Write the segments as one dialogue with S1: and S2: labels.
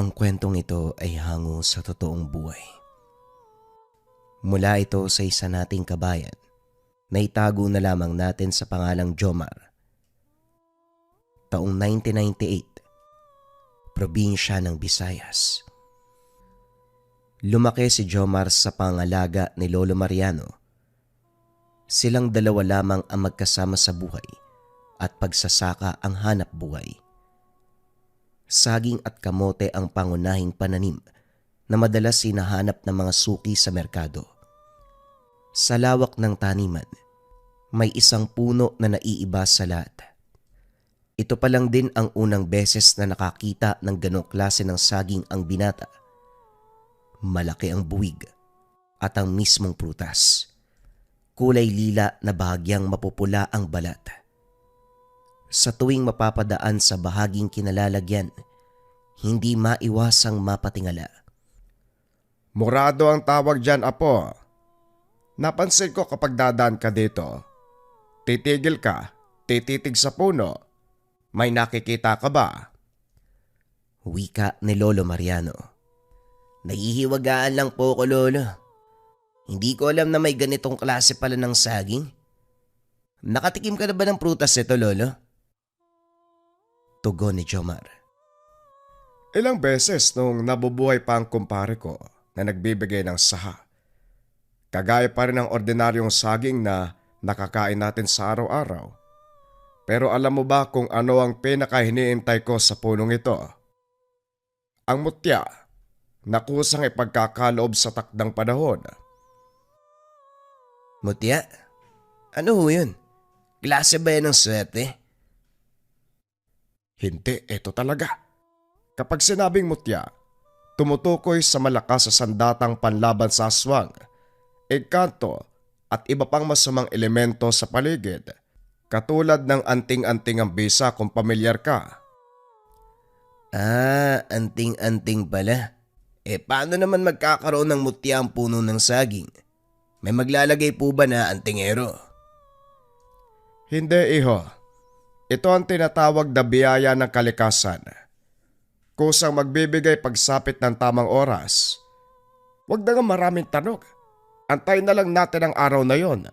S1: Ang kwentong ito ay hango sa totoong buhay. Mula ito sa isa nating kabayan na itago na lamang natin sa pangalang Jomar. Taong 1998, probinsya ng Visayas. Lumaki si Jomar sa pangalaga ni Lolo Mariano. Silang dalawa lamang ang magkasama sa buhay at pagsasaka ang hanap buhay. Saging at kamote ang pangunahing pananim na madalas hinahanap ng mga suki sa merkado. Sa lawak ng taniman, may isang puno na naiiba sa lahat. Ito pa lang din ang unang beses na nakakita ng ganong klase ng saging ang binata. Malaki ang buwig at ang mismong prutas. Kulay lila na bahagyang mapupula ang balat. Sa tuwing mapapadaan sa bahaging kinalalagyan, hindi maiwasang mapatingala.
S2: Murado ang tawag dyan, apo. Napansin ko kapag dadaan ka dito. Titigil ka, tititig sa puno. May nakikita ka ba?
S1: Wika ni Lolo Mariano. Nahihiwagaan lang po ko, Lolo. Hindi ko alam na may ganitong klase pala ng saging. Nakatikim ka na ba ng prutas nito, Lolo? Tugon ni Jomar.
S2: Ilang beses nung nabubuhay pa ang kumpare ko na nagbibigay ng saha. Kagaya pa rin ng ordinaryong saging na nakakain natin sa araw-araw. Pero alam mo ba kung ano ang pinakahiniintay ko sa punong ito? Ang mutya na kusang ipagkakaloob sa takdang panahon.
S1: Mutya? Ano ho yun? Klase ba yan ng swerte?
S2: Hindi, ito talaga. Kapag sinabing mutya, tumutukoy sa malakas sa sandatang panlaban sa aswang, engkanto at iba pang masamang elemento sa paligid, katulad ng anting-anting ang bisa kung pamilyar ka.
S1: Anting-anting pala. Paano naman magkakaroon ng mutya ang puno ng saging? May maglalagay po ba na antingero?
S2: Hindi, iho. Ito ang tinatawag na biyaya ng kalikasan. Kusang magbibigay pagsapit ng tamang oras. Huwag na nga maraming tanong. Antayin na lang natin ang araw na yon.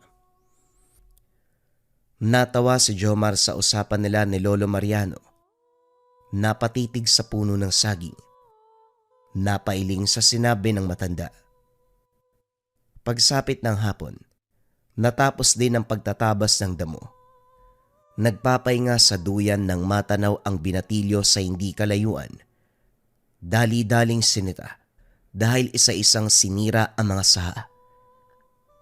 S1: Natawa si Jomar sa usapan nila ni Lolo Mariano. Napatitig sa puno ng saging. Napailing sa sinabi ng matanda. Pagsapit ng hapon, natapos din ang pagtatabas ng damo. Nagpapahinga sa duyan ng matanaw ang binatilyo sa hindi kalayuan. Dali-daling sinita dahil isa-isang sinira ang mga saha.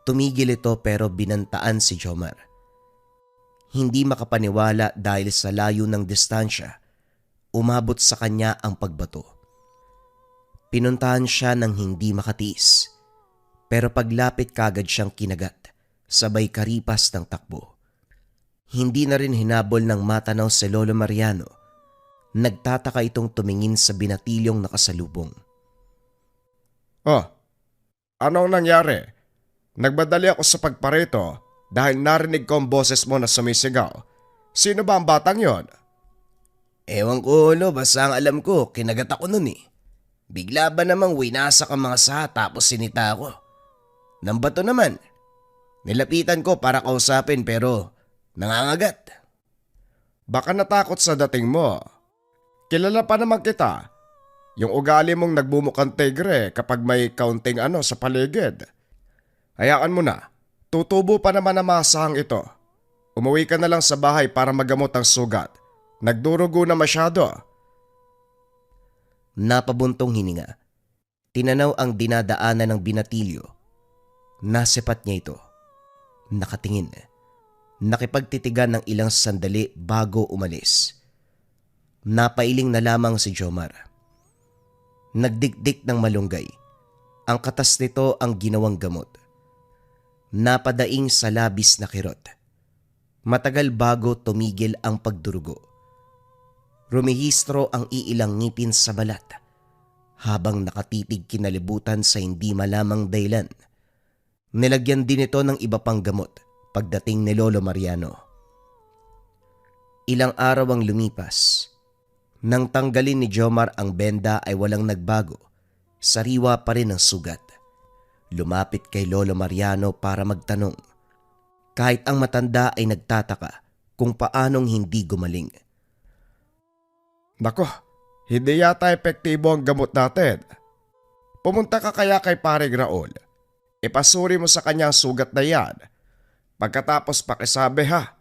S1: Tumigil ito pero binantaan si Jomar. Hindi makapaniwala dahil sa layo ng distansya, umabot sa kanya ang pagbato. Pinuntahan siya ng hindi makatiis, pero paglapit kagad siyang kinagat, sabay karipas ng takbo. Hindi na rin hinabol ng matanaw si Lolo Mariano. Nagtataka itong tumingin sa binatilyong nakasalubong.
S2: Oh, anong nangyari? Nagmadali ako sa pagparito dahil narinig ko ang boses mo na sumisigaw. Sino ba ang batang yon?
S1: Ewan ko, Lolo, basta ang alam ko, kinagat ako nun eh. Bigla ba namang winasak ang mga saha tapos sinita ako? Nang bato naman. Nilapitan ko para kausapin pero nangangagat.
S2: Baka natakot sa dating mo. Kilala pa naman kita. Yung ugali mong nagbumukhang tigre kapag may kaunting sa paligid. Hayaan mo na. Tutubo pa naman ang masahang ito. Umuwi ka na lang sa bahay para magamot ang sugat. Nagdurugo na masyado.
S1: Napabuntong hininga. Tinanaw ang dinadaanan ng binatilyo. Nasipat niya ito. Nakatingin. Nakipagtitigan ng ilang sandali bago umalis. Napailing na lamang si Jomar. Nagdikdik ng malunggay. Ang katas nito ang ginawang gamot. Napadaing sa labis na kirot. Matagal bago tumigil ang pagdurugo. Rumihistro ang iilang ngipin sa balat. Habang nakatitig kinalibutan sa hindi malamang dahilan. Nilagyan din ito ng iba pang gamot pagdating ni Lolo Mariano. Ilang araw ang lumipas. Nang tanggalin ni Jomar ang benda ay walang nagbago. Sariwa pa rin ang sugat. Lumapit kay Lolo Mariano para magtanong. Kahit ang matanda ay nagtataka kung paanong hindi gumaling.
S2: Nako, hindi yata epektibo ang gamot natin. Pumunta ka kaya kay Paring Raul. Ipasuri mo sa kanya ang sugat na yan. Pagkatapos pakisabi ha,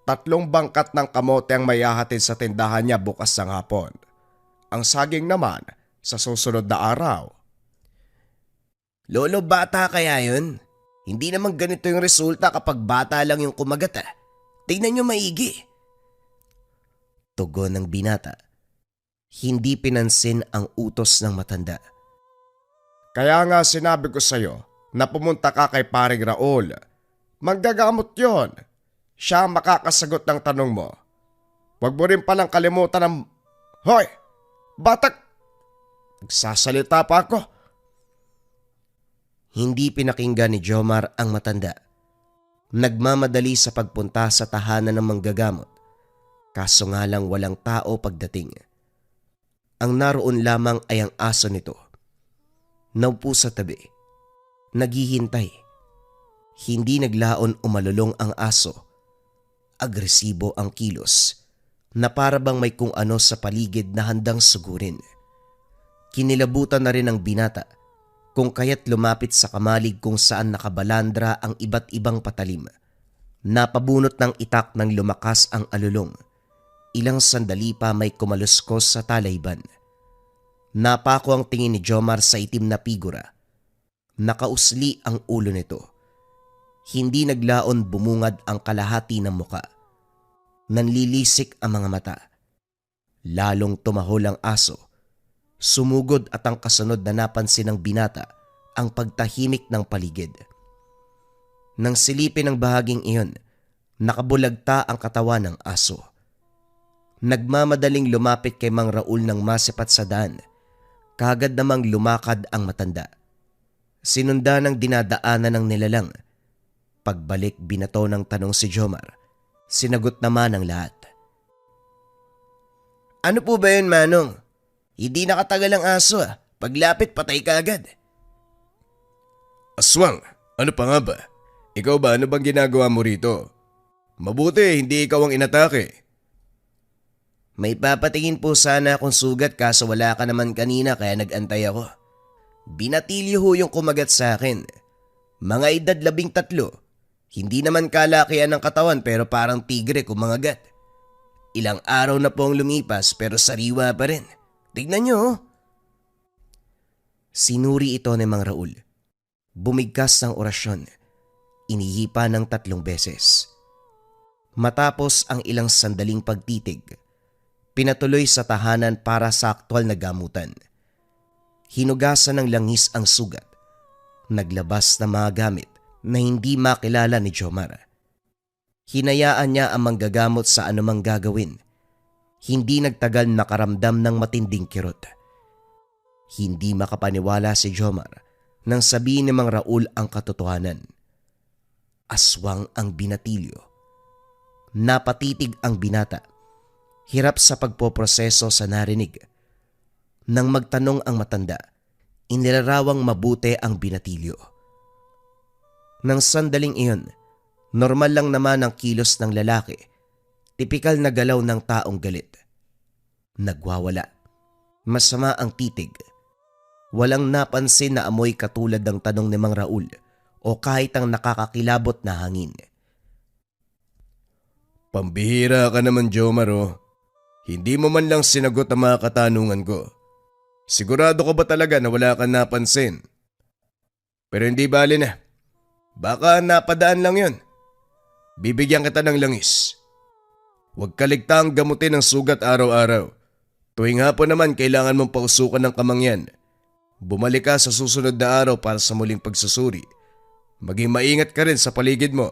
S2: 3 bangkat ng kamote ang mayahatid sa tindahan niya bukas ng hapon. Ang saging naman sa susunod na araw.
S1: Lolo, bata kaya yun? Hindi naman ganito yung resulta kapag bata lang yung kumagat ah. Tignan nyo maigi. Tugon ng binata. Hindi pinansin ang utos ng matanda.
S2: Kaya nga sinabi ko sa'yo na pumunta ka kay Paring Raul. Manggagamot yon. Siya ang makakasagot ng tanong mo. Huwag mo rin palang kalimutan ng... Hoy! Batak! Nagsasalita pa ako.
S1: Hindi pinakinggan ni Jomar ang matanda. Nagmamadali sa pagpunta sa tahanan ng manggagamot. Kaso nga lang walang tao pagdating. Ang naroon lamang ay ang aso nito. Naupo sa tabi. Naghihintay. Hindi naglaon o malulong ang aso. Agresibo ang kilos na para bang may kung ano sa paligid na handang sugurin. Kinilabutan na rin ang binata kung kaya't lumapit sa kamalig kung saan nakabalandra ang iba't ibang patalim. Napabunot ng itak ng lumakas ang alulong. Ilang sandali pa may kumaluskos sa talayban. Napako ang tingin ni Jomar sa itim na figura. Nakausli ang ulo nito. Hindi naglaon bumungad ang kalahati ng muka. Nanlilisik ang mga mata. Lalong tumahol ang aso. Sumugod at ang kasunod na napansin ng binata ang pagtahimik ng paligid. Nang silipin ang bahaging iyon, nakabulagta ang katawan ng aso. Nagmamadaling lumapit kay Mang Raul ng masipat sa daan. Kagad namang lumakad ang matanda. Sinunda ng dinadaanan ng nilalang. Pagbalik binato ng tanong si Jomar. Sinagot naman ang lahat. Ano po ba yun, Manong? Hindi nakatagal ang aso ah. Paglapit patay ka agad.
S2: Aswang, ano pa nga ba? Ikaw ba, ano bang ginagawa mo rito? Mabuti, hindi ikaw ang inatake.
S1: May papatingin po sana akong sugat kaso wala ka naman kanina kaya nag-antay ako. Binatilyo ho yung kumagat sa akin. Mga edad 13. Hindi naman kalakihan ng katawan pero parang tigre kumangagat. Ilang araw na po ang lumipas pero sariwa pa rin. Tignan nyo oh. Sinuri ito ni Mang Raul. Bumigkas ng orasyon. Inihipa ng 3 beses. Matapos ang ilang sandaling pagtitig, pinatuloy sa tahanan para sa aktwal na gamutan. Hinugasan ng langis ang sugat. Naglabas na mga gamit na hindi makilala ni Jomar. Hinayaan niya ang manggagamot sa anumang gagawin. Hindi nagtagal nakaramdam ng matinding kirot. Hindi makapaniwala si Jomar nang sabihin ni Mang Raul ang katotohanan. Aswang ang binatilyo. Napatitig ang binata. Hirap sa pagpoproseso sa narinig. Nang magtanong ang matanda, inilarawang mabuti ang binatilyo. Nang sandaling iyon, normal lang naman ang kilos ng lalaki. Tipikal na galaw ng taong galit. Nagwawala. Masama ang titig. Walang napansin na amoy katulad ng tanong ni Mang Raul o kahit ang nakakakilabot na hangin.
S2: Pambihira ka naman, Jomar oh. Hindi mo man lang sinagot ang mga katanungan ko. Sigurado ka ba talaga na wala kang napansin? Pero hindi bali na. Baka napadaan lang yun. Bibigyan kita ng langis. Huwag kaligtaang gamutin ang sugat araw-araw. Tuwing hapon naman kailangan mong pausukan ng kamangyan. Bumalik ka sa susunod na araw para sa muling pagsusuri. Maging maingat ka rin sa paligid mo.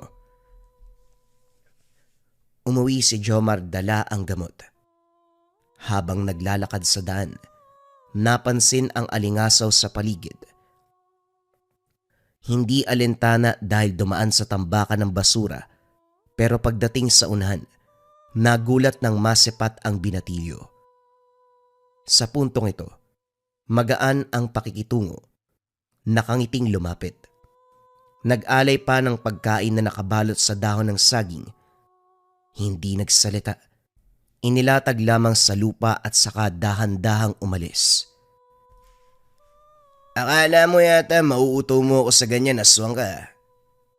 S1: Umuwi si Jomar dala ang gamot. Habang naglalakad sa daan, napansin ang alingasaw sa paligid. Hindi alintana dahil dumaan sa tambakan ng basura, pero pagdating sa unahan, nagulat ng masipat ang binatilyo. Sa puntong ito, magaan ang pakikitungo. Nakangiting lumapit. Nag-alay pa ng pagkain na nakabalot sa dahon ng saging. Hindi nagsalita. Inilatag lamang sa lupa at saka dahan-dahang umalis. Akala mo yata mauuto mo ako sa ganyan, aswang ka.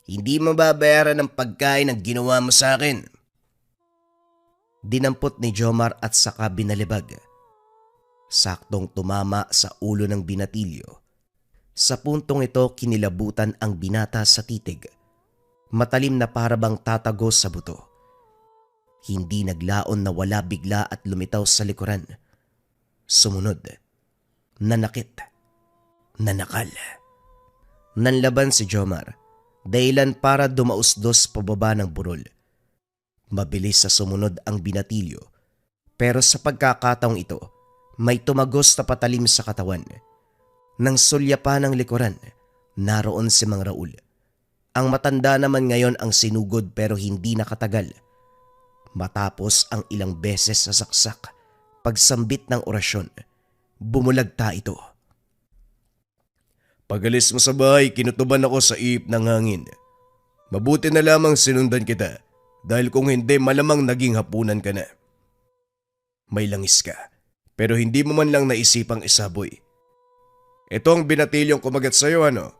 S1: Hindi mo babayaran ng pagkain ang ginawa mo sa akin. Dinampot ni Jomar at saka binalibag. Saktong tumama sa ulo ng binatilyo. Sa puntong ito kinilabutan ang binata sa titig. Matalim na parabang tatago sa buto. Hindi naglaon na wala bigla at lumitaw sa likuran. Sumunod. Nanakit. Nanakal. Nanlaban si Jomar. Dahilan para dumausdos pababa ng burol. Mabilis sa sumunod ang binatilyo. Pero sa pagkakataong ito, may tumagos na patalim sa katawan. Nang sulyapan ng likuran, naroon si Mang Raul. Ang matanda naman ngayon ang sinugod pero hindi nakatagal. Matapos ang ilang beses sa saksak, pagsambit ng orasyon, bumulagta ito.
S2: Pagalis mo sa bahay, kinutuban ako sa iip ng hangin. Mabuti na lamang sinundan kita dahil kung hindi malamang naging hapunan ka na. May langis ka pero hindi mo man lang naisipang isaboy. Ito ang binatilyong kumagat sa iyo, ano?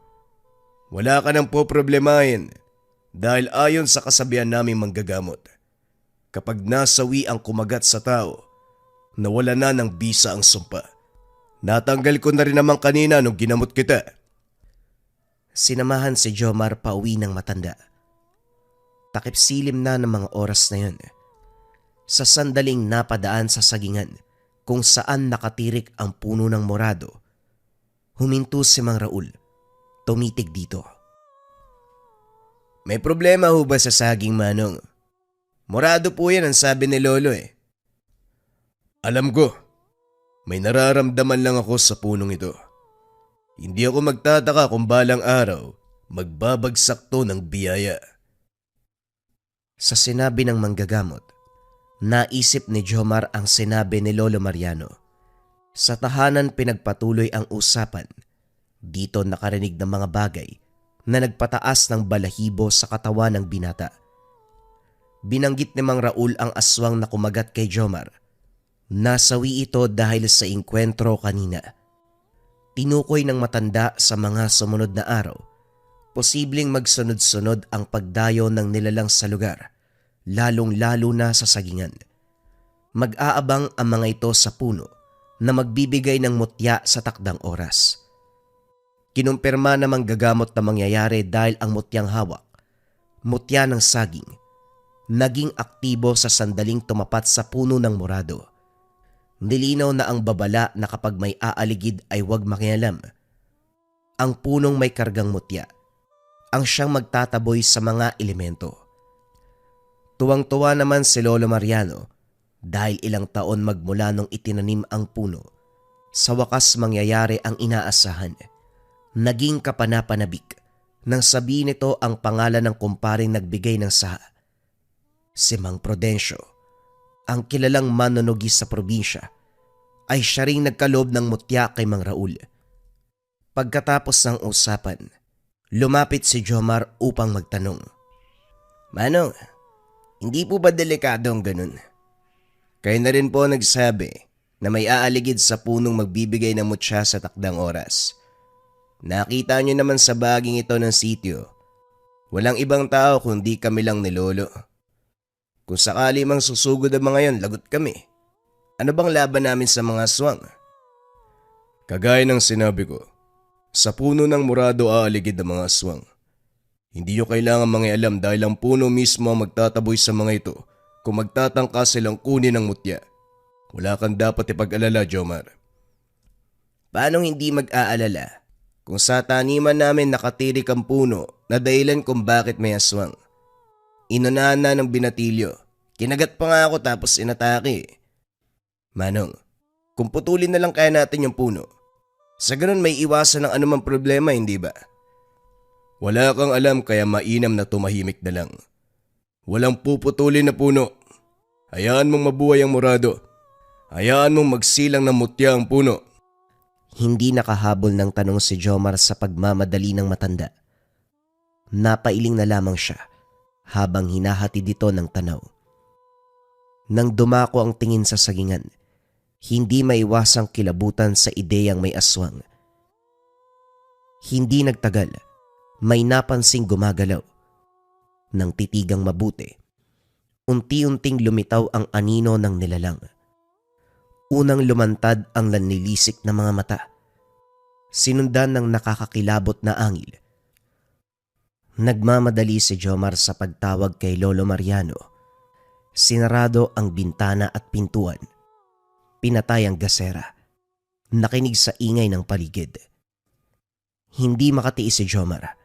S2: Wala ka nang poproblemahin dahil ayon sa kasabihan naming manggagamot, kapag nasawi ang kumagat sa tao, nawala na ng bisa ang sumpa. Natanggal ko na rin naman kanina nung ginamot kita.
S1: Sinamahan si Jomar pauwi ng matanda. Takip silim na ng mga oras na yun. Sa sandaling napadaan sa sagingan kung saan nakatirik ang puno ng morado, huminto si Mang Raul. Tumitig dito. May problema ho ba sa saging, Manong? Morado po yan ang sabi ni Lolo eh.
S2: Alam ko. May nararamdaman lang ako sa punong ito. Hindi ako magtataka kung balang araw magbabagsak to ng biyaya.
S1: Sa sinabi ng manggagamot, naisip ni Jomar ang sinabi ni Lolo Mariano. Sa tahanan pinagpatuloy ang usapan. Dito nakarinig ng mga bagay na nagpataas ng balahibo sa katawan ng binata. Binanggit ni Mang Raul ang aswang na kumagat kay Jomar. Nasawi ito dahil sa inkwentro kanina. Tinukoy ng matanda sa mga sumunod na araw. Posibleng magsunod-sunod ang pagdayo ng nilalang sa lugar, lalong-lalo na sa sagingan. Mag-aabang ang mga ito sa puno na magbibigay ng mutya sa takdang oras. Kinumpirma na manggagamot na mangyayari dahil ang mutyang hawak, mutya ng saging, naging aktibo sa sandaling tumapat sa puno ng morado. Nilinaw na ang babala na kapag may aaligid ay huwag makialam. Ang punong may kargang mutya ang siyang magtataboy sa mga elemento. Tuwang-tuwa naman si Lolo Mariano dahil ilang taon magmula nung itinanim ang puno. Sa wakas mangyayari ang inaasahan. Naging kapanapanabik nang sabihin nito ang pangalan ng kumparing nagbigay ng saha. Si Mang Prudencio, ang kilalang manonogis sa probinsya, ay siya ring nagkaloob ng mutya kay Mang Raul. Pagkatapos ng usapan, lumapit si Jomar upang magtanong. Manong, hindi po ba delikado ang ganun? Kayo na rin po nagsabi na may aaligid sa punong magbibigay ng mutya sa takdang oras. Nakita nyo naman sa baging ito ng sityo, walang ibang tao kundi kami lang ni Lolo. Kung sakali mang susugod ang mga yon, lagot kami. Ano bang laban namin sa mga aswang?
S2: Kagaya ng sinabi ko, sa puno ng morado aaligid ang mga aswang. Hindi nyo kailangan mangialam dahil ang puno mismo ang magtataboy sa mga ito kung magtatangka silang kunin ang mutya. Wala kang dapat ipag-alala, Jomar.
S1: Paano hindi mag-aalala kung sa taniman namin nakatirik ang puno na dahilan kung bakit may aswang? Inunahan na ng binatilyo. Kinagat pa nga ako tapos inatake. Manong, kung putulin na lang kaya natin yung puno, sa ganun may iwasan ng anumang problema, hindi ba?
S2: Wala kang alam kaya mainam na tumahimik na lang. Walang puputulin na puno. Hayaan mong mabuhay ang morado. Hayaan mong magsilang ng mutya ang puno.
S1: Hindi nakahabol ng tanong si Jomar sa pagmamadali ng matanda. Napailing na lamang siya habang hinahati dito ng tanaw. Nang dumako ang tingin sa sagingan, hindi maiwasang kilabutan sa ideyang may aswang. Hindi nagtagal, may napansing gumagalaw. Nang titigang mabuti, unti-unting lumitaw ang anino ng nilalang. Unang lumantad ang lanlilisik na mga mata, sinundan ng nakakakilabot na angil. Nagmamadali si Jomar sa pagtawag kay Lolo Mariano. Sinarado ang bintana at pintuan. Pinatay ang gasera. Nakinig sa ingay ng paligid. Hindi makatiis si Jomar.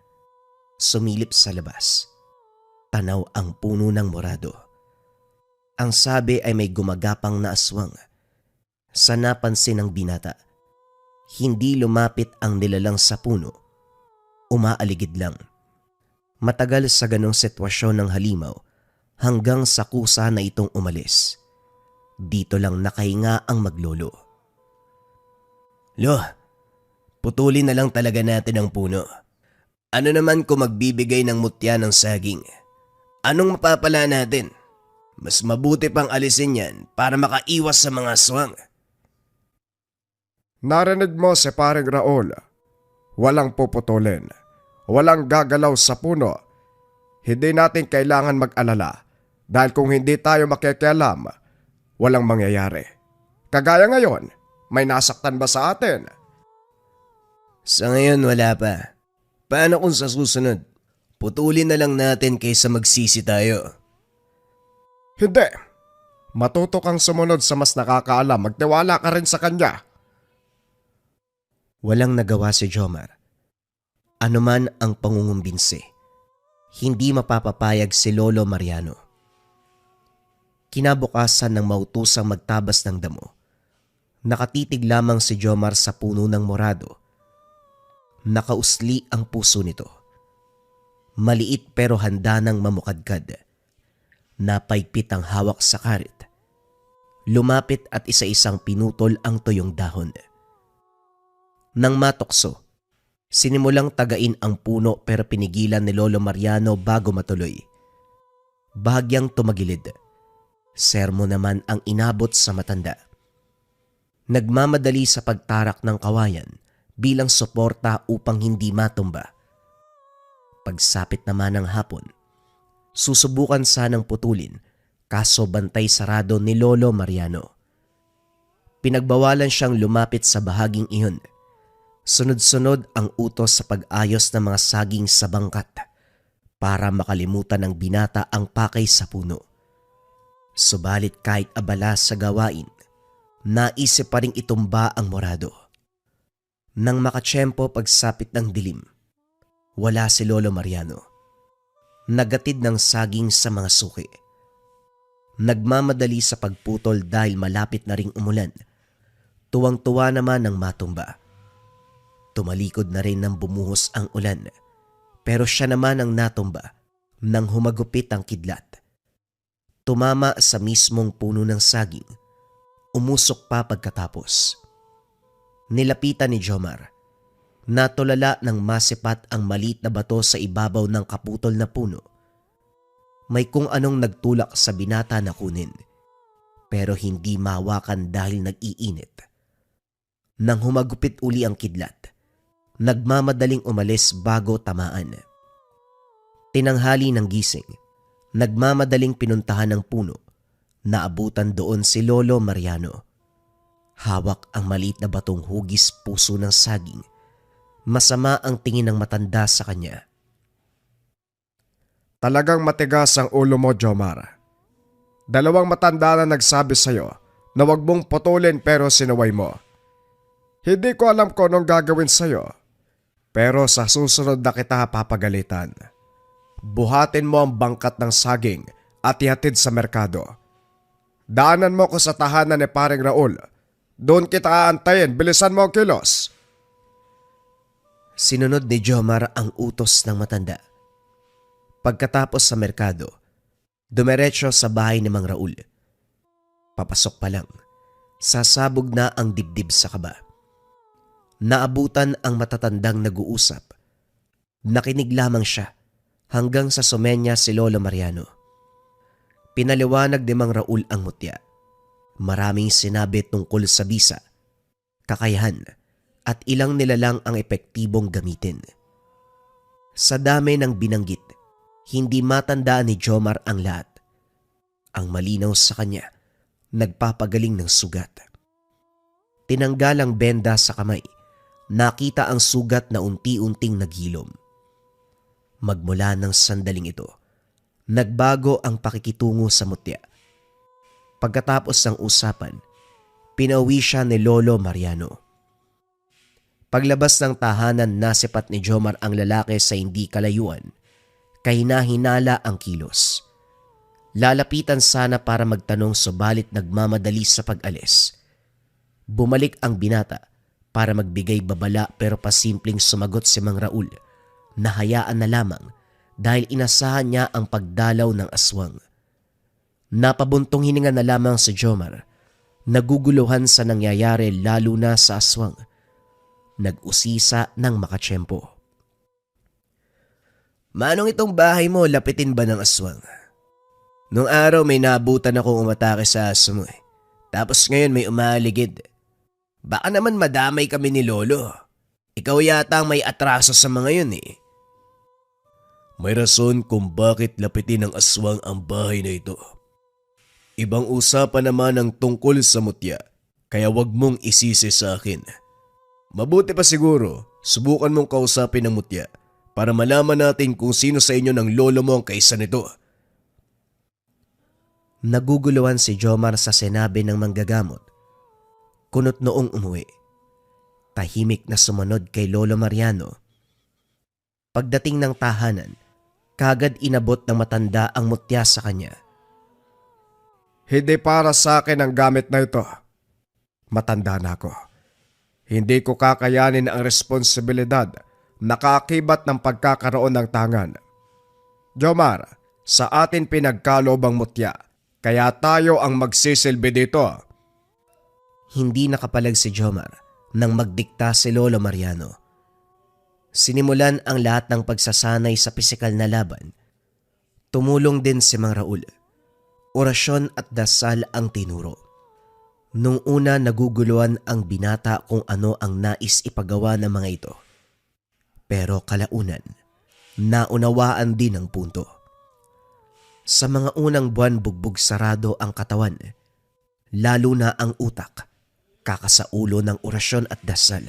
S1: Sumilip sa labas. Tanaw ang puno ng morado. Ang sabi ay may gumagapang na aswang. Sa napansin ng binata, hindi lumapit ang nilalang sa puno. Umaaligid lang. Matagal sa ganong sitwasyon ng halimaw hanggang sa kusa na itong umalis. Dito lang nakahinga ang maglolo. Lo, putulin na lang talaga natin ang puno. Ano naman kung magbibigay ng mutya ng saging? Anong mapapala natin? Mas mabuti pang alisin yan para makaiwas sa mga aswang.
S2: Narinig mo si paring Raul. Walang puputulin. Walang gagalaw sa puno. Hindi natin kailangan mag-alala dahil kung hindi tayo makikialam, walang mangyayari. Kagaya ngayon, may nasaktan ba sa atin?
S1: Sa ngayon wala pa. Paano kung sa susunod? Putulin na lang natin kaysa magsisi tayo.
S2: Hindi. Matuto kang sumunod sa mas nakakaalam. Magtiwala ka rin sa kanya.
S1: Walang nagawa si Jomar. Anuman ang pangungumbinsi, hindi mapapapayag si Lolo Mariano. Kinabukasan ng mautusang magtabas ng damo, nakatitig lamang si Jomar sa puno ng morado. Nakausli ang puso nito. Maliit pero handa ng mamukadkad. Napaigpit ang hawak sa karit. Lumapit at isa-isang pinutol ang tuyong dahon. Nang matukso, sinimulang tagain ang puno pero pinigilan ni Lolo Mariano bago matuloy. Bahagyang tumagilid. Sermo naman ang inabot sa matanda. Nagmamadali sa pagtarak ng kawayan bilang suporta upang hindi matumba. Pagsapit naman ng hapon, susubukan sanang putulin kaso bantay sarado ni Lolo Mariano. Pinagbawalan siyang lumapit sa bahaging iyon. Sunod-sunod ang utos sa pag-ayos ng mga saging sa bangkat para makalimutan ng binata ang pakay sa puno. Subalit kahit abala sa gawain, naisip pa ring itumba ang morado. Nang makatsyempo pagsapit ng dilim, wala si Lolo Mariano. Nagatid ng saging sa mga suki. Nagmamadali sa pagputol dahil malapit na ring umulan. Tuwang-tuwa naman ng matumba. Tumalikod na rin nang bumuhos ang ulan, pero siya naman ang natumba nang humagupit ang kidlat. Tumama sa mismong puno ng saging, umusok pa pagkatapos. Nilapitan ni Jomar. Natulala ng masipat ang maliit na bato sa ibabaw ng kaputol na puno. May kung anong nagtulak sa binata na kunin, pero hindi mahawakan dahil nag-iinit. Nang humagupit uli ang kidlat, nagmamadaling umalis bago tamaan. Tinanghali ng gising, nagmamadaling pinuntahan ng puno. Naabutan doon si Lolo Mariano. Hawak ang maliit na batong hugis puso ng saging. Masama ang tingin ng matanda sa kanya.
S2: Talagang matigas ang ulo mo, Jomar. Dalawang matanda na nagsabi sa'yo na wag mong putulin pero sinuway mo. Hindi ko alam kung anong gagawin sa'yo, pero sa susunod na kita papagalitan. Buhatin mo ang bangkat ng saging at ihatid sa merkado. Daanan mo ko sa tahanan ni paring Raul. Doon kita aantayin, bilisan mo ang kilos.
S1: Sinunod ni Jomar ang utos ng matanda. Pagkatapos sa merkado, dumiretso sa bahay ni Mang Raul. Papasok pa lang, Sasabog na ang dibdib sa kaba. Naabutan ang matatandang nag-uusap. Nakinig lamang siya hanggang sa sumenya si Lolo Mariano. Pinaliwanag ni Mang Raul ang mutya. Maraming sinabi tungkol sa bisa, kakayahan at ilang nilalang ang epektibong gamitin. Sa dami ng binanggit, hindi matandaan ni Jomar ang lahat. Ang malinaw sa kanya, nagpapagaling ng sugat. Tinanggal ang benda sa kamay, nakita ang sugat na unti-unting naghilom. Magmula ng sandaling ito, nagbago ang pakikitungo sa mutya. Pagkatapos ng usapan, pinauwi siya ni Lolo Mariano. Paglabas ng tahanan, nasipat ni Jomar ang lalaki sa hindi kalayuan. Kahina-hinala ang kilos. Lalapitan sana para magtanong subalit nagmamadali sa pag-alis. Bumalik ang binata para magbigay babala pero pasimpleng sumagot si Mang Raul. Nahayaan na lamang dahil inasahan niya ang pagdalaw ng aswang. Napabuntong hininga na lamang si Jomar. Naguguluhan sa nangyayari lalo na sa aswang. Nag-usisa ng makatsyempo. Manong itong bahay mo, lapitin ba ng aswang? Noong araw may naabutan akong umatake sa aso mo eh. Tapos ngayon may umaaligid. Baka naman madamay kami ni Lolo. Ikaw yata ang may atraso sa mga yun eh. May rason kung bakit lapitin ng aswang ang bahay na ito. Ibang usapan naman ang tungkol sa mutya, kaya wag mong isisi sa akin. Mabuti pa siguro, subukan mong kausapin ang mutya para malaman natin kung sino sa inyo ng lolo mo ang kaisa nito. Naguguluhan si Jomar sa sinabi ng manggagamot. Kunot noong umuwi. Tahimik na sumunod kay Lolo Mariano. Pagdating ng tahanan, kagad inabot ng matanda ang mutya sa kanya.
S2: Hindi para sa akin ang gamit na ito. Matanda na ako. Hindi ko kakayanin ang responsibilidad na kaakibat ng pagkakaroon ng tangan. Jomar, sa atin pinagkaloob ang mutya, kaya tayo ang magsisilbi dito.
S1: Hindi nakapalag si Jomar nang magdikta si Lolo Mariano. Sinimulan ang lahat ng pagsasanay sa pisikal na laban. Tumulong din si Mang Raul. Orasyon at dasal ang tinuro. Nung una naguguluhan ang binata kung ano ang nais ipagawa ng mga ito. Pero kalaunan, naunawaan din ang punto. Sa mga unang buwan bugbog sarado ang katawan, lalo na ang utak, kakasaulo ng orasyon at dasal.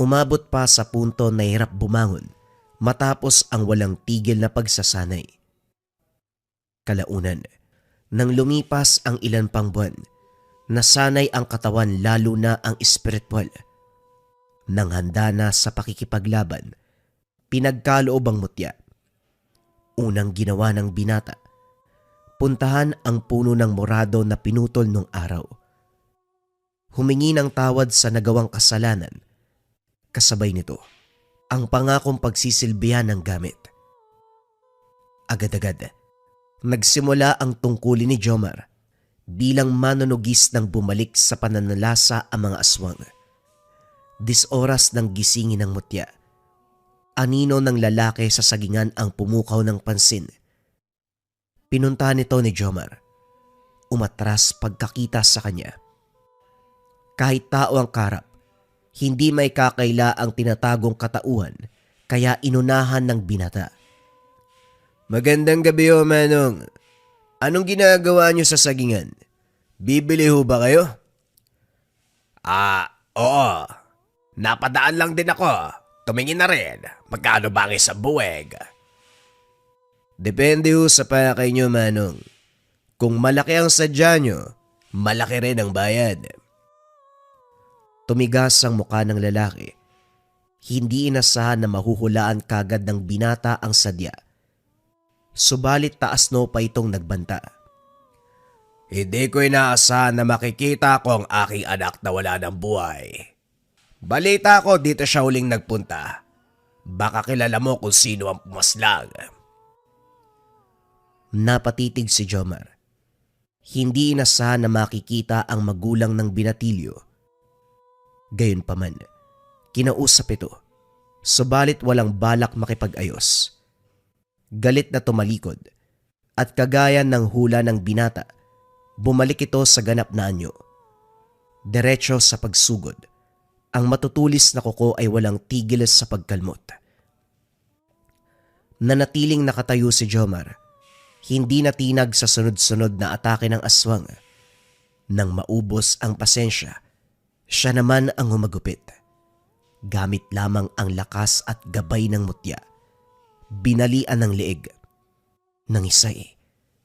S1: Umabot pa sa punto na hirap bumangon matapos ang walang tigil na pagsasanay. Kalaunan, nang lumipas ang ilan pang buwan, nasanay ang katawan lalo na ang espiritual. Nang handa na sa pakikipaglaban, pinagkaloob ang mutya. Unang ginawa ng binata, puntahan ang puno ng morado na pinutol nung araw. Humingi ng tawad sa nagawang kasalanan. Kasabay nito, ang pangakong pagsisilbihan ng gamit. Agad-agad, nagsimula ang tungkulin ni Jomar bilang manunugis ng bumalik sa pananalasa ang mga aswang. 10 oras ng gisingin ng mutya. Anino ng lalaki sa sagingan ang pumukaw ng pansin. Pinuntahan nito ni Jomar. Umatras pagkakita sa kanya. Kahit tao ang karap, hindi may kakaila ang tinatagong katauhan kaya inunahan ng binata. Magandang gabi ho, Manong. Anong ginagawa niyo sa sagingan? Bibili ho ba kayo?
S3: Oo. Napadaan lang din ako. Tumingin na rin. Magkano ba ang isang buweg?
S1: Depende ho sa pakay niyo, Manong. Kung malaki ang sadya niyo, malaki rin ang bayad. Tumigas ang mukha ng lalaki. Hindi inasahan na mahuhulaan kagad ng binata ang sadya. Subalit taas no pa itong nagbanta.
S3: Hindi ko inaasahan na makikita ko ang aking anak na wala ng buhay. Balita ko dito siya huling nagpunta. Baka kilala mo kung sino ang pumaslang.
S1: Napatitig si Jomar. Hindi inasahan na makikita ang magulang ng binatilyo. Gayunpaman, kinausap ito, subalit walang balak makipag-ayos. Galit na tumalikod at kagaya ng hula ng binata, bumalik ito sa ganap na anyo. Diretso sa pagsugod, ang matutulis na kuko ay walang tigil sa pagkalmot. Nanatiling nakatayo si Jomar, hindi natinag sa sunod-sunod na atake ng aswang. Nang maubos ang pasensya, siya naman ang humagupit. Gamit lamang ang lakas at gabay ng mutya, binalian ng leeg. Nang isa'y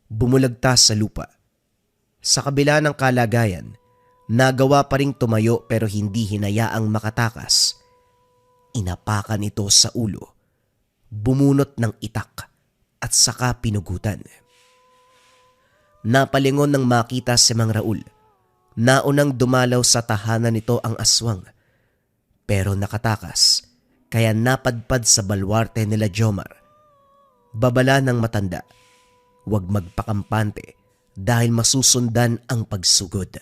S1: bumulagtas sa lupa. Sa kabila ng kalagayan, nagawa pa ring tumayo pero hindi hinayaang makatakas. Inapakan ito sa ulo, bumunot ng itak at saka pinugutan. Napalingon nang makita si Mang Raul. Naunang dumalaw sa tahanan nito ang aswang, pero nakatakas kaya napadpad sa balwarte nila Jomar. Babala ng matanda, huwag magpakampante dahil masusundan ang pagsugod.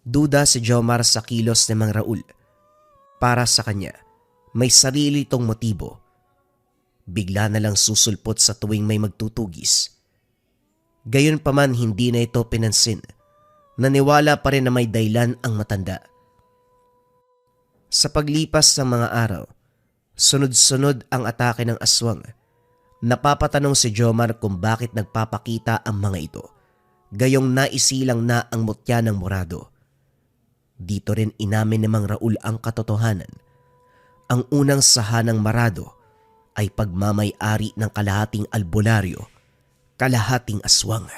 S1: Duda si Jomar sa kilos ni Mang Raul. Para sa kanya, may sarili itong motibo. Bigla na lang susulpot sa tuwing may magtutugis. Gayunpaman hindi na ito pinansin. Naniwala pa rin na may dahilan ang matanda. Sa paglipas ng mga araw, sunod-sunod ang atake ng aswang. Napapatanong si Jomar kung bakit nagpapakita ang mga ito. Gayong naisilang na ang mutya ng morado. Dito rin inamin ni Mang Raul ang katotohanan. Ang unang saha ng marado ay pagmamay-ari ng kalahating albularyo, kalahating aswang.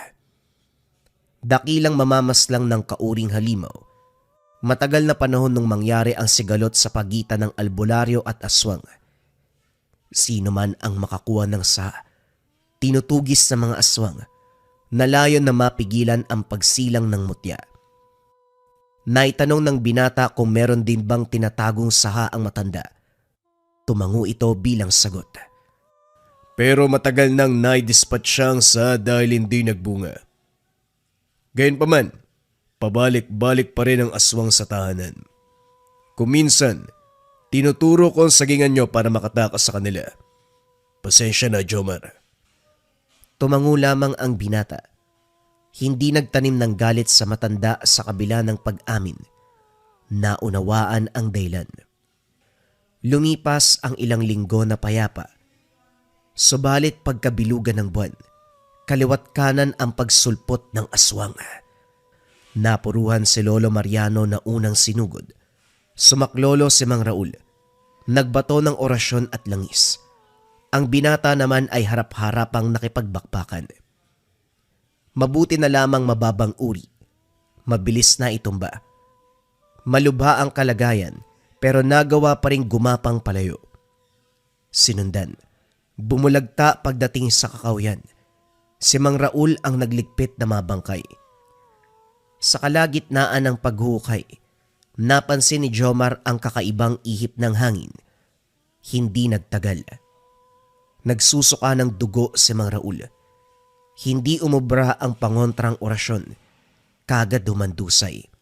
S1: Dakilang mamamaslang ng kauring halimaw. Matagal na panahon nung mangyari ang sigalot sa pagitan ng albularyo at aswang. Sino man ang makakuha ng saha, tinutugis sa mga aswang, nalayon na mapigilan ang pagsilang ng mutya. Naitanong ng binata kung meron din bang tinatagong saha ang matanda. Tumango ito bilang sagot.
S3: Pero matagal nang naidispatsyang sa dahil hindi nagbunga. Gayunpaman, pabalik-balik pa rin ang aswang sa tahanan. Kuminsan, tinuturo ko ang sagingan nyo para makatakas sa kanila. Pasensya na, Jomar.
S1: Tumango lamang ang binata. Hindi nagtanim ng galit sa matanda sa kabila ng pag-amin. Naunawaan ang dahilan. Lumipas ang ilang linggo na payapa. Subalit pagkabilugan ng buwan, kaliwat kanan ang pagsulpot ng aswang. Napuruhan si Lolo Mariano na unang sinugod. Sumaklolo si Mang Raul. Nagbato ng orasyon at langis. Ang binata naman ay harap-harapang nakipagbakbakan. Mabuti na lamang mababang uri. Mabilis na itumba. Malubha ang kalagayan pero nagawa pa rin gumapang palayo. Sinundan. Bumulagta pagdating sa kakawyan. Si Mang Raul ang nagligpit na mabangkay. Sa kalagitnaan ng paghukay, napansin ni Jomar ang kakaibang ihip ng hangin. Hindi nagtagal. Nagsusuka ng dugo si Mang Raul. Hindi umubra ang pangontrang orasyon. Kagad humandusay.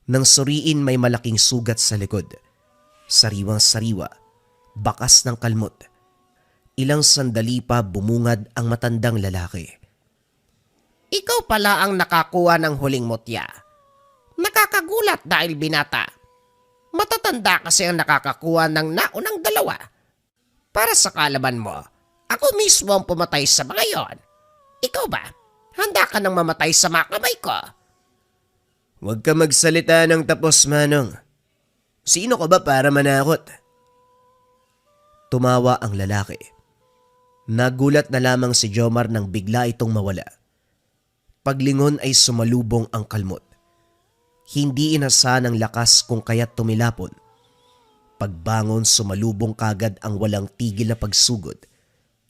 S1: Nang suriin may malaking sugat sa likod. Sariwang-sariwa, bakas ng kalmot. Ilang sandali pa bumungad ang matandang lalaki.
S4: Ikaw pala ang nakakuha ng huling mutya. Nakakagulat dahil binata. Matatanda kasi ang nakakakuha ng naunang dalawa. Para sa kalaban mo, ako mismo ang pumatay sa mga yon. Ikaw ba? Handa ka nang mamatay sa mga kamay ko?
S3: Huwag ka magsalita ng tapos, Manong. Sino ka ba para manakot?
S1: Tumawa ang lalaki. Nagulat na lamang si Jomar nang bigla itong mawala. Paglingon ay sumalubong ang kalmot. Hindi inasahan ng lakas kung kaya't tumilapon. Pagbangon sumalubong kagad ang walang tigil na pagsugod.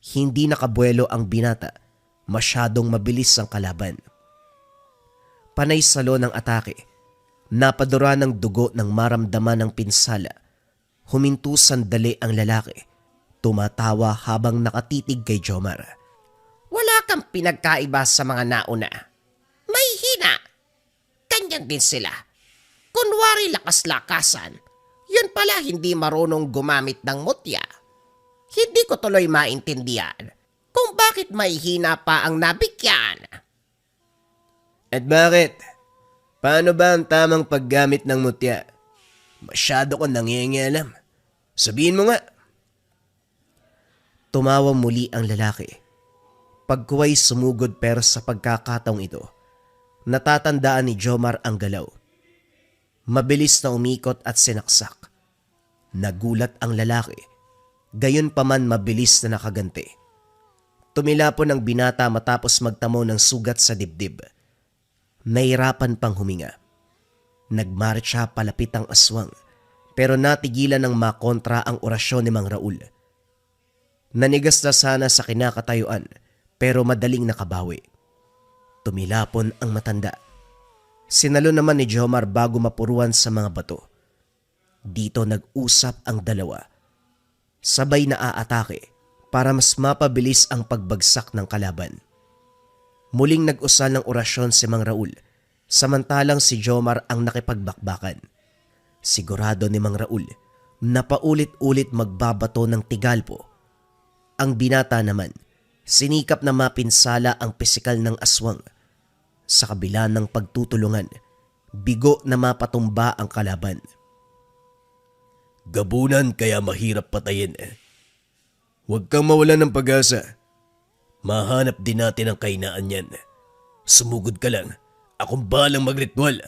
S1: Hindi nakabuelo ang binata. Masyadong mabilis ang kalaban. Panay salo ng atake. Napadura ng dugo ng maramdaman ng pinsala. Huminto sandali ang lalaki. Tumatawa habang nakatitig kay Jomar.
S4: Wala kang pinagkaiba sa mga nauna. ganyan din sila. Kunwari lakas-lakasan, yun pala hindi marunong gumamit ng mutya. Hindi ko tuloy maintindihan kung bakit may hina pa ang nabigyan.
S3: At bakit? Paano ba ang tamang paggamit ng mutya? Masyado ko nangingialam. Sabihin mo nga.
S1: Tumawa muli ang lalaki. Pagkuway sumugod pero sa pagkakataong ito, natatandaan ni Jomar ang galaw. Mabilis na umikot at sinaksak. Nagulat ang lalaki. Gayon pa man mabilis na nakaganti. Tumilapon ang binata matapos magtamo ng sugat sa dibdib. Nahirapan pang huminga. Nagmarcha palapit ang aswang pero natigilan ng makontra ang orasyon ni Mang Raul. Nanigas na sana sa kinakatayuan pero madaling nakabawi. Tumilapon ang matanda. Sinalo naman ni Jomar bago mapuruan sa mga bato. Dito nag-usap ang dalawa. Sabay na aatake para mas mapabilis ang pagbagsak ng kalaban. Muling nag-usal ng orasyon si Mang Raul, samantalang si Jomar ang nakipagbakbakan. Sigurado ni Mang Raul na paulit-ulit magbabato ng tigalpo. Ang binata naman, sinikap na mapinsala ang pisikal ng aswang. Sa kabila ng pagtutulungan, bigo na mapatumba ang kalaban.
S3: Gabunan kaya mahirap patayin. Huwag kang mawalan ng pag-asa. Mahanap din natin ang kainaan niyan. Sumugod ka lang. Akong balang magritual.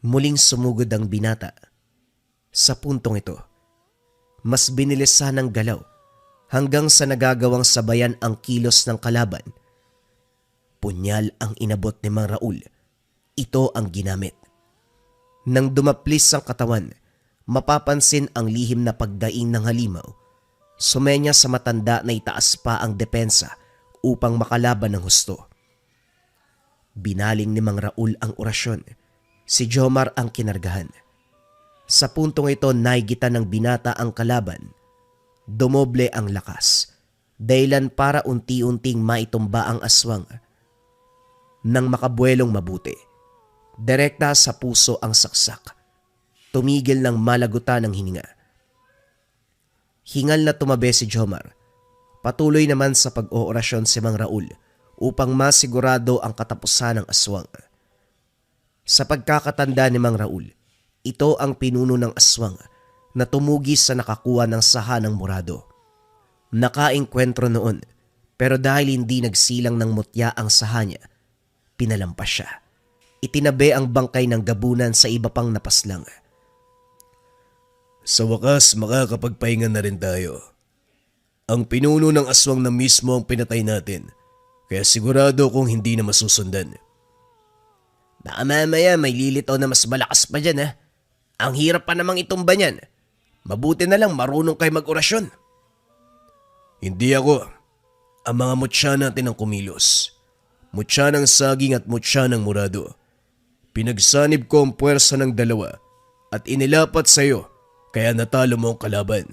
S1: Muling sumugod ang binata. Sa puntong ito, mas binilisan ng galaw hanggang sa nagagawang sabayan ang kilos ng kalaban. Punyal ang inabot ni Mang Raul. Ito ang ginamit. Nang dumaplis ang katawan, mapapansin ang lihim na pagdaing ng halimaw. Sumenya sa matanda na itaas pa ang depensa upang makalaban ng husto. Binaling ni Mang Raul ang orasyon. Si Jomar ang kinargahan. Sa puntong ito naigitan ng binata ang kalaban. Dumoble ang lakas, dahilan para unti-unting maitumba ang aswang. Nang makabuelong mabuti, direkta sa puso ang saksak. Tumigil ng malagutan ng hininga. Hingal na tumabi si Jomar. Patuloy naman sa pag-oorasyon si Mang Raul upang masigurado ang katapusan ng aswang. Sa pagkakatanda ni Mang Raul, ito ang pinuno ng aswang na tumugis sa nakakuha ng saha ng murado. Nakaengkwentro noon pero dahil hindi nagsilang ng mutya ang saha niya, pinalampas siya. Itinabi ang bangkay ng gabunan sa iba pang napaslang.
S3: Sa wakas, makakapagpahinga na rin tayo. Ang pinuno ng aswang na mismo ang pinatay natin, kaya sigurado kung hindi na masusundan.
S4: Baka mamaya may lilitaw na mas malakas pa dyan ha. Ang hirap pa namang itumba niyan. Mabuti na lang marunong kayo mag-orasyon.
S3: Hindi ako. Ang mga mutya natin ang kumilos. Mutya ng saging at mutya ng murado. Pinagsanib ko ang puwersa ng dalawa at inilapat sa iyo. Kaya natalo mo ang kalaban.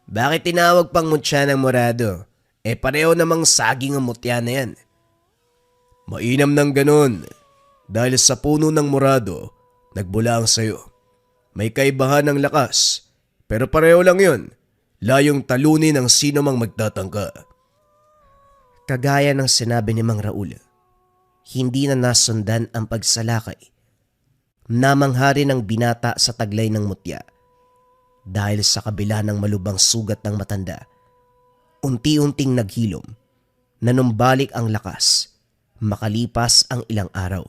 S4: Bakit tinawag pang mutya ng murado? Pareho namang saging ang mutya na yan.
S3: Mainam ng ganon. Dahil sa puno ng murado, nagbula ang sayo. May kaibahan ng lakas. Pero pareho lang yun. Layong talunin ang sino mang magtatangka.
S1: Kagaya ng sinabi ni Mang Raul, hindi na nasundan ang pagsalakay. Namanghari ng binata sa taglay ng mutya. Dahil sa kabila ng malubang sugat ng matanda, unti-unting naghilom, nanumbalik ang lakas, makalipas ang ilang araw.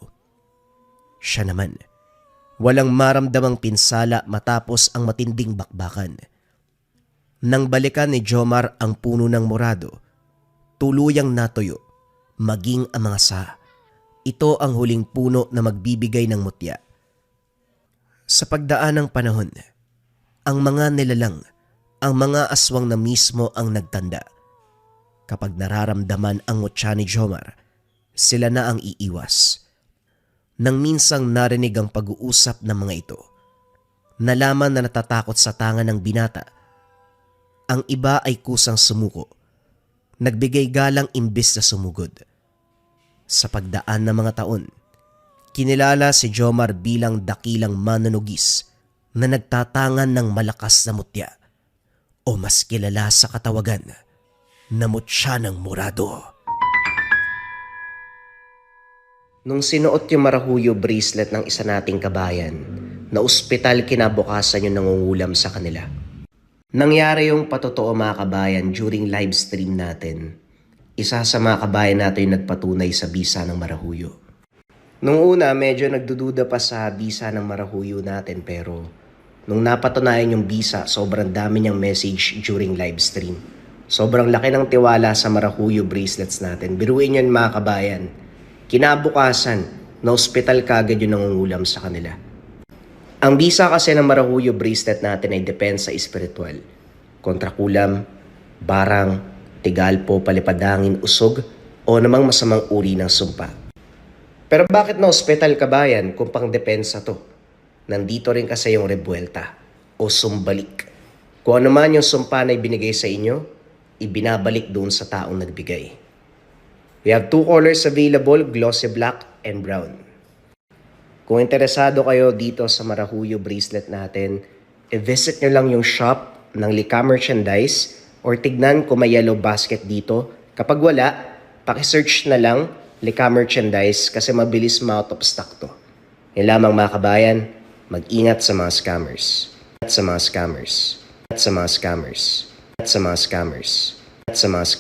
S1: Siya naman, walang maramdamang pinsala matapos ang matinding bakbakan. Nang balikan ni Jomar ang puno ng murado, tuluyang natuyo, maging ang mga saha. Ito ang huling puno na magbibigay ng mutya. Sa pagdaan ng panahon, ang mga nilalang, ang mga aswang na mismo ang nagtanda. Kapag nararamdaman ang mutya ni Jomar, sila na ang iiwas. Nang minsang narinig ang pag-uusap ng mga ito, nalaman na natatakot sa tangan ng binata. Ang iba ay kusang sumuko, nagbigay galang imbis na sumugod. Sa pagdaan ng mga taon, Kinilala si Jomar bilang dakilang manunugis na nagtatangan ng malakas na mutya o mas kilala sa katawagan na mutya ng murado. Nung sinuot yung marahuyo bracelet ng isa nating kabayan, na ospital kinabukasan yung nangungulam sa kanila. Nangyari yung patotoo mga kabayan during live stream natin. Isa sa mga kabayan natin yung nagpatunay sa bisa ng marahuyo. Nung una, medyo nagdududa pa sa bisa ng marahuyo natin pero nung napatunayan yung bisa, sobrang dami niyang message during live stream. Sobrang laki ng tiwala sa marahuyo bracelets natin. Biruin yun mga kabayan. Kinabukasan, na ospital kagad yung nangungulam sa kanila. Ang bisa kasi ng marahuyo bracelet natin ay depensa espiritual. Kontra kulam, barang, tigalpo, palipadangin, usog, o namang masamang uri ng sumpa. Pero bakit na ospital kabayan kung pang depensa to? Nandito rin kasi yung rebuelta o sumbalik. Kung ano man yung sumpa na ibinigay sa inyo, ibinabalik doon sa taong nagbigay. We have 2 colors available, glossy black and brown. Kung interesado kayo dito sa marahuyo bracelet natin, i-visit nyo lang yung shop ng Lika Merchandise or tignan kung may yellow basket dito. Kapag wala, pakisearch na lang Lika Merchandise kasi mabilis ma-out of stock to. Yan lamang mga kabayan, mag-ingat sa mga scammers. At sa mga scammers. At sa mga scammers. At sa mga scammers. At sa mga scammers.